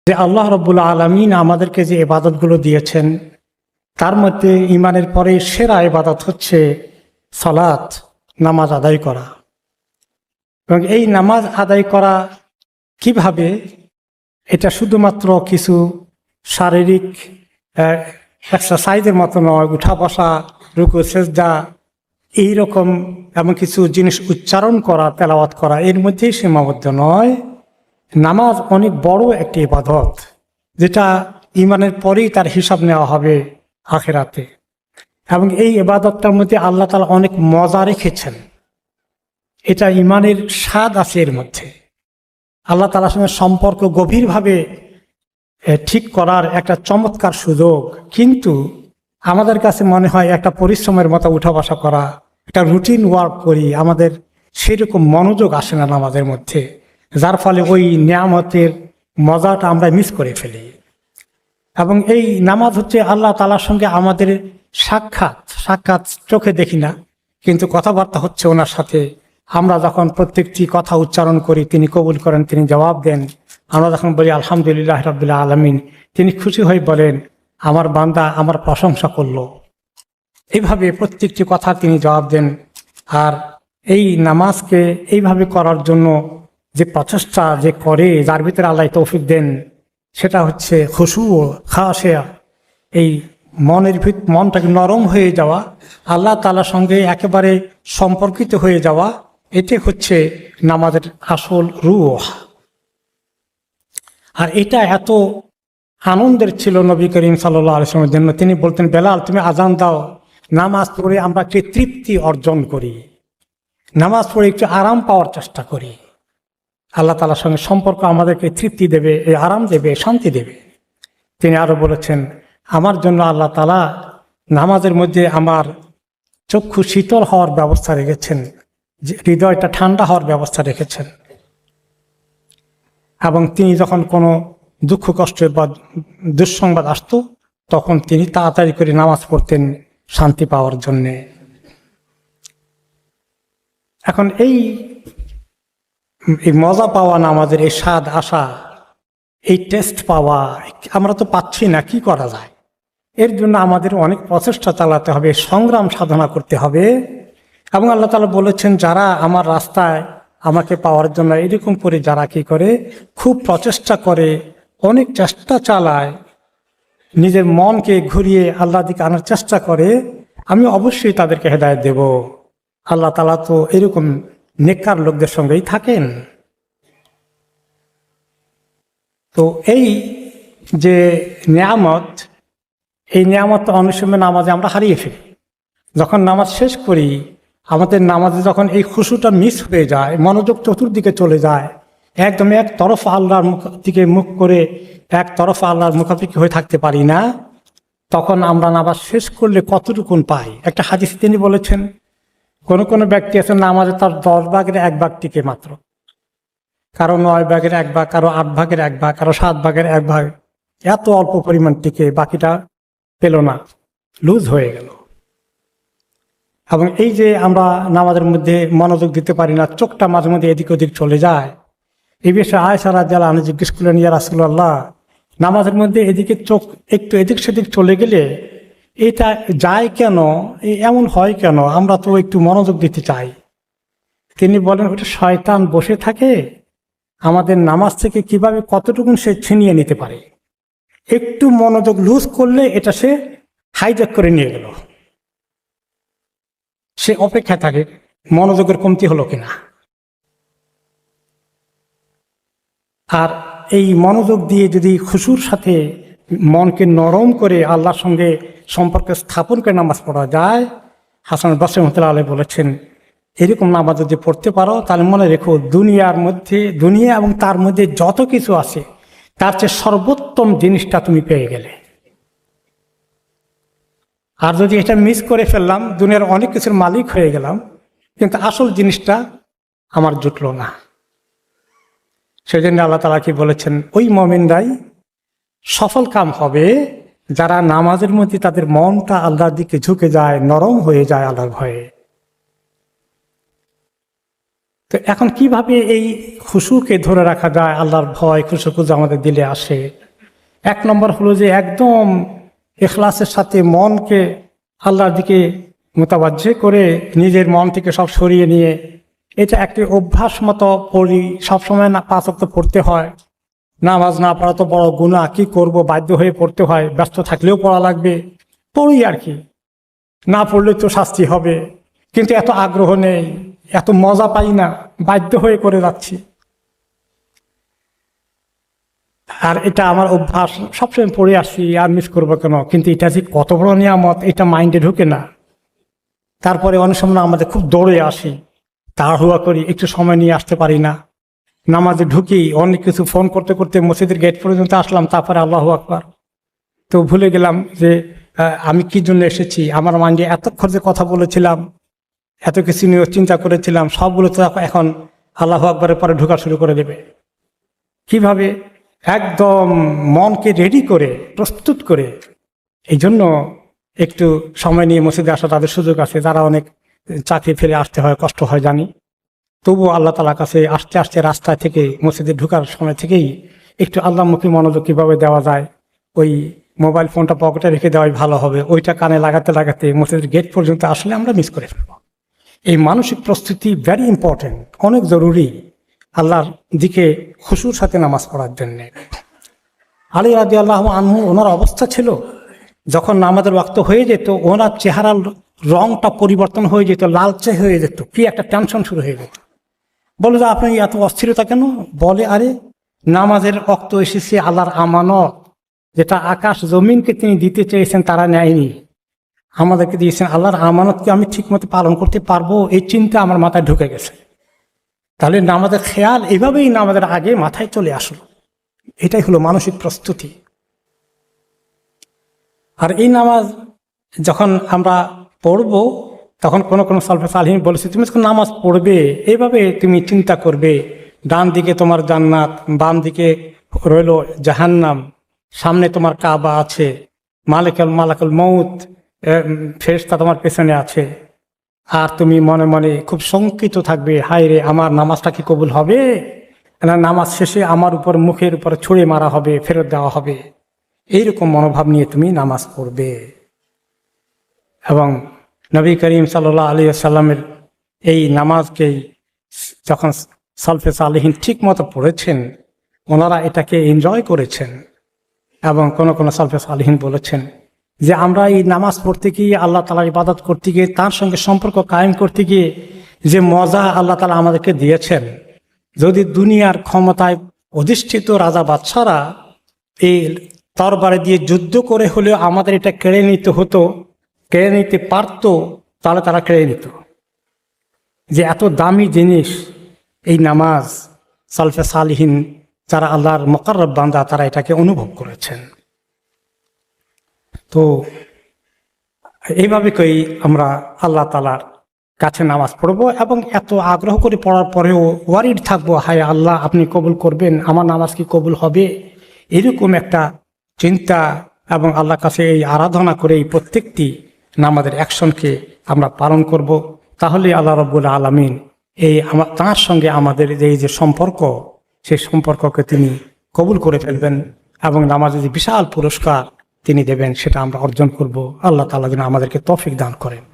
যে আল্লাহ রাব্বুল আলামিন আমাদেরকে যে ইবাদতগুলো দিয়েছেন তার মধ্যে ঈমানের পরে সেরা ইবাদত হচ্ছে সালাত, নামাজ আদায় করা। এবং এই নামাজ আদায় করা কিভাবে, এটা শুধুমাত্র কিছু শারীরিক এক্সারসাইজের মতো নয়, উঠা বসা, রুকু সেজদা এইরকম এমন কিছু জিনিস উচ্চারণ করা, তেলাওয়াত করা এর মধ্যেই সীমাবদ্ধ নয়। নামাজ অনেক বড় একটি ইবাদত, যেটা ঈমানের পরেই তার হিসাব নেওয়া হবে আখিরাতে। এবং এই ইবাদতটার মধ্যে আল্লাহ তাআলা অনেক মজা রেখেছেন। এটা ঈমানের স্বাদ আছে এর মধ্যে। আল্লাহ তাআলার সঙ্গে সম্পর্ক গভীরভাবে ঠিক করার একটা চমৎকার সুযোগ। কিন্তু আমাদের কাছে মনে হয় একটা পরিশ্রমের মতো উঠা বসা করা, একটা রুটিন ওয়ার্ক করি, আমাদের সেরকম মনোযোগ আসে না নামাজের মধ্যে, যার ফলে ওই নিয়ামতের মজাটা আমরা মিস করে ফেলি। এবং এই নামাজ হচ্ছে আল্লাহ তাআলার সঙ্গে আমাদের সাক্ষাৎ চোখে দেখি না, কিন্তু কথাবার্তা হচ্ছে ওনার সাথে। আমরা যখন প্রত্যেকটি কথা উচ্চারণ করি তিনি কবুল করেন, তিনি জবাব দেন। আমরা যখন বলি আলহামদুলিল্লাহ রাব্বিল আলামিন, তিনি খুশি হয়ে বলেন আমার বান্দা আমার প্রশংসা করলো। এইভাবে প্রত্যেকটি কথা তিনি জবাব দেন। আর এই নামাজকে এইভাবে করার জন্য যে প্রচেষ্টা যে করে, যার ভিতরে আল্লাহ তৌফিক দেন, সেটা হচ্ছে খুশু ও খাশিয়া। এই মনটাকে নরম হয়ে যাওয়া, আল্লাহ তাআলার সঙ্গে একেবারে সম্পর্কিত হয়ে যাওয়া, এটি হচ্ছে নামাজের আসল রূহ। আর এটা এত আনন্দের ছিল নবী করিম সাল্লাল্লাহু আলাইহি ওয়াসাল্লামের জন্য। তিনি বলতেন, বেলাল তুমি আজান দাও, নামাজ পড়ে আমরা একটি তৃপ্তি অর্জন করি, নামাজ পড়ে একটু আরাম পাওয়ার চেষ্টা করি। আল্লাহ তাআলার সঙ্গে সম্পর্ক আমাদেরকে তৃপ্তি দেবে, এই আরাম দেবে, শান্তি দেবে। তিনি আরো বলেছেন, আমার জন্য আল্লাহ তাআলা নামাজের মধ্যে আমার চক্ষু শীতল হওয়ার ব্যবস্থা রেখেছেন, হৃদয়টা ঠান্ডা হওয়ার ব্যবস্থা রেখেছেন। এবং তিনি যখন কোনো দুঃখ কষ্ট বা দুঃসংবাদ আসতো, তখন তিনি তাড়াতাড়ি করে নামাজ পড়তেন শান্তি পাওয়ার জন্যে। এখন এই মজা পাওয়া, নামাজের এই স্বাদ আসা, এই টেস্ট পাওয়া আমরা তো পাচ্ছি না, কি করা যায়? এর জন্য আমাদের অনেক প্রচেষ্টা চালাতে হবে, সংগ্রাম সাধনা করতে হবে। এবং আল্লাহ তাআলা বলেছেন, যারা আমার রাস্তায় আমাকে পাওয়ার জন্য এরকম করে যারা কি করে, খুব প্রচেষ্টা করে, অনেক চেষ্টা চালায়, নিজের মনকে ঘুরিয়ে আল্লাহর দিকে আনার চেষ্টা করে, আমি অবশ্যই তাদেরকে হেদায়েত দেব। আল্লাহ তাআলা তো এরকম নেককার লোকদের সঙ্গেই থাকেন। তো এই যে নিয়ামত, এই নিয়ামত অনেক সময় নামাজে আমরা হারিয়ে ফেলি। যখন নামাজ শেষ করি, আমাদের নামাজে যখন এই খুশুটা মিস হয়ে যায়, মনোযোগ চতুর্দিকে চলে যায়, একদম এক তরফা আল্লাহর দিকে মুখ করে এক তরফা আল্লাহর মুখাপেক্ষি হয়ে থাকতে পারি না, তখন আমরা নামাজ শেষ করলে কতটুকুন পাই। একটা হাদিসে তিনি বলেছেন, কোন ব্যক্তি আছে নামাজে তার 10 ভাগের 1 ভাগ টিকে মাত্র, কারো 9 ভাগের 1 ভাগ, কারো 8 ভাগের 1 ভাগ, কারো 7 ভাগের 1 ভাগ, এত অল্প পরিমাণ টিকে, বাকিটা পেল না, লুজ হয়ে গেল। এবং এই যে আমরা নামাজের মধ্যে মনোযোগ দিতে পারি না, চোখটা মাঝে মধ্যে এদিক ওদিক চলে যায়, এই বিষয়ে আয়েশা রাদিয়াল্লাহু আনহা জিজ্ঞেস করলেন, ইয়া রাসূলুল্লাহ, নামাজের মধ্যে এদিকে চোখ একটু এদিক সেদিক চলে গেলে এটা যায় কেন, এমন হয় কেন? আমরা তো একটু মনোযোগ দিতে চাই। তিনি বলেন, ওটা শয়তান বসে থাকে, আমাদের নামাজ থেকে কিভাবে কতটুকুন সে ছিনিয়ে নিতে পারে। একটু মনোযোগ লুজ করলে এটা সে হাইজ্যাক করে নিয়ে গেল। সে অপেক্ষায় থাকে মনোযোগের কমতি হলো কিনা। আর এই মনোযোগ দিয়ে যদি খুশুর সাথে মনকে নরম করে আল্লাহর সঙ্গে সম্পর্ক স্থাপন করে নামাজ পড়া যায়, হাসান বসরি রাহমাতুল্লাহি আলাইহি বলেছেন, এরকম নামাজ যদি পড়তে পারো, তাহলে মনে রেখো দুনিয়া এবং তার মধ্যে যত কিছু আছে তার চেয়ে সর্বোত্তম জিনিসটা তুমি পেয়ে গেলে। আর যদি এটা মিস করে ফেললাম, দুনিয়ার অনেক কিছুর মালিক হয়ে গেলাম, কিন্তু আসল জিনিসটা আমার জুটলো না। সেই জন্য আল্লাহ তাআলা কি বলেছেন, ওই মুমিনরাই সফল কাম হবে যারা নামাজের মধ্যে তাদের মনটা আল্লাহর দিকে ঝুঁকে যায়, নরম হয়ে যায় আল্লাহর ভয়ে। তো এখন কিভাবে এই খুশুকে ধরে রাখা যায়, আল্লাহর ভয় খুশু আমাদের দিলে আসে? এক নম্বর হলো যে একদম ইখলাসের সাথে মনকে আল্লাহর দিকে মোতাবাজ্য করে নিজের মন থেকে সব সরিয়ে নিয়ে, এটা একটি অভ্যাস মতো পড়ি, সবসময় না 5 ওয়াক্ত পড়তে হয়। নামাজ না পড়া তো বড় গুনাহ, কি করব, বাধ্য হয়ে পড়তে হয়, ব্যস্ত থাকলেও পড়া লাগবে, পড়ি আর কি, না পড়লে তো শাস্তি হবে। কিন্তু এত আগ্রহ নেই, এত মজা পাই না, বাধ্য হয়ে করে যাচ্ছি। আর এটা আমার অভ্যাস, সবসময় পড়ে আসছি, আর মিস করবো কেন? কিন্তু এটা যে কত বড় নিয়ামত, এটা মাইন্ডে ঢুকে না। তারপরে অনেক সময় আমাদের খুব দৌড়ে আসি, তাড়াহুড়া করি, একটু সময় নিয়ে আসতে পারি না। নামাজে ঢুকি, অনেক কিছু ফোন করতে করতে মসজিদের গেট পর্যন্ত আসলাম, তারপরে আল্লাহু আকবার, তো ভুলে গেলাম যে আমি কি জন্য এসেছি। আমার মাইন্ডে এতক্ষণ যে কথা বলেছিলাম, এত কিছু নিয়ে চিন্তা করেছিলাম, সবগুলো তো এখন আল্লাহু আকবারের পরে ঢোকা শুরু করে দেবে। কিভাবে? একদম মনকে রেডি করে, প্রস্তুত করে। এই জন্য একটু সময় নিয়ে মসজিদে আসা তাদের সুযোগ আছে, যারা অনেক চাকরি ফেলে আসতে হয়, কষ্ট হয় জানি। তবু আল্লাহ তাআলার কাছে আস্তে আস্তে রাস্তা থেকে মসজিদে ঢোকার সময় থেকেই একটু আল্লাহমুখী মনোযোগ কীভাবে দেওয়া যায়, ওই মোবাইল ফোনটা পকেটে রেখে দেওয়াই ভালো হবে। ওইটা কানে লাগাতে লাগাতে মসজিদের গেট পর্যন্ত আসলে আমরা মিস করে ফেলব। এই মানসিক প্রস্তুতি ভেরি ইম্পর্টেন্ট, অনেক জরুরি আল্লাহর দিকে খুশুর সাথে নামাজ পড়ার জন্যে। আলী রাদিয়াল্লাহু আনহু, ওনার অবস্থা ছিল, যখন নামাজের ওয়াক্ত হয়ে যেত, ওনার চেহারার রংটা পরিবর্তন হয়ে যেত, লালচে হয়ে যেত, কি একটা টেনশন শুরু হয়ে যেত। বলে যে আপনি এত অস্থিরতা কেন? বলে আরে নামাজের ওয়াক্ত এসেছে, আল্লাহর আমানত, যেটা আকাশ জমিনকে তিনি দিতে চেয়েছেন তারা নেয়নি, আমাদেরকে দিয়েছেন। আল্লাহর আমানতকে আমি ঠিকমতো পালন করতে পারবো, এই চিন্তা আমার মাথায় ঢুকে গেছে। তাহলে নামাজের খেয়াল এভাবেই নামাজের আগে মাথায় চলে আসলো। এটাই হলো মানসিক প্রস্তুতি। আর এই নামাজ যখন আমরা পড়ব, তখন কোনো কোনো সালফে সালেহীন বলেছে, তুমি যখন নামাজ পড়বে এইভাবে তুমি চিন্তা করবে, ডান দিকে তোমার জান্নাত, বাম দিকে রইল জাহান্নাম, সামনে তোমার কাবা আছে, মালাকুল মউত ফেরেশতা তোমার পেছনে আছে, আর তুমি মনে মনে খুব শঙ্কিত থাকবে, হায় রে আমার নামাজটা কি কবুল হবে না, নামাজ শেষে আমার উপর মুখের উপর ছুঁড়ে মারা হবে, ফেরত দেওয়া হবে। এইরকম মনোভাব নিয়ে তুমি নামাজ পড়বে। এবং নবী করিম সাল্লাল্লাহু আলাইহি ওয়াসাল্লামের এই নামাজকেই যখন সালফে সালেহীন ঠিক মতো পড়েছেন, ওনারা এটাকে এনজয় করেছেন। এবং কোনো কোনো সালফে সালেহীন বলেছেন যে আমরা এই নামাজ পড়তে গিয়ে, আল্লাহ তাআলার ইবাদত করতে গিয়ে, তার সঙ্গে সম্পর্ক কায়েম করতে গিয়ে যে মজা আল্লাহ তাআলা আমাদেরকে দিয়েছেন, যদি দুনিয়ার ক্ষমতায় অধিষ্ঠিত রাজা বাদশারা এই তরবারে দিয়ে যুদ্ধ করে হলেও আমাদের এটা কেড়ে নিতে হতো, কেড়ে নিতে পারত, তাহলে তারা কেড়ে নিত। যে এত দামি জিনিস এই নামাজ, সালফে সালেহীন যারা আল্লাহর মুকাররব বান্দা, তারা এটাকে অনুভব করেছেন। তো এইভাবে কই আমরা আল্লাহ তাআলার কাছে নামাজ পড়বো, এবং এত আগ্রহ করে পড়ার পরেও ওয়ারিড থাকবো, হায় আল্লাহ আপনি কবুল করবেন, আমার নামাজ কি কবুল হবে, এরকম একটা চিন্তা। এবং আল্লাহর কাছে এই আরাধনা করে এই প্রত্যেকটি নামাজের অ্যাকশনকে আমরা পালন করব, তাহলে আল্লাহ রাব্বুল আলামিন তাঁর সঙ্গে আমাদের এই যে সম্পর্ক, সেই সম্পর্ককে তিনি কবুল করে ফেলবেন, এবং নামাজের যে বিশাল পুরস্কার তিনি দেবেন, সেটা আমরা অর্জন করব। আল্লাহ তাআলা যেন আমাদেরকে তৌফিক দান করেন।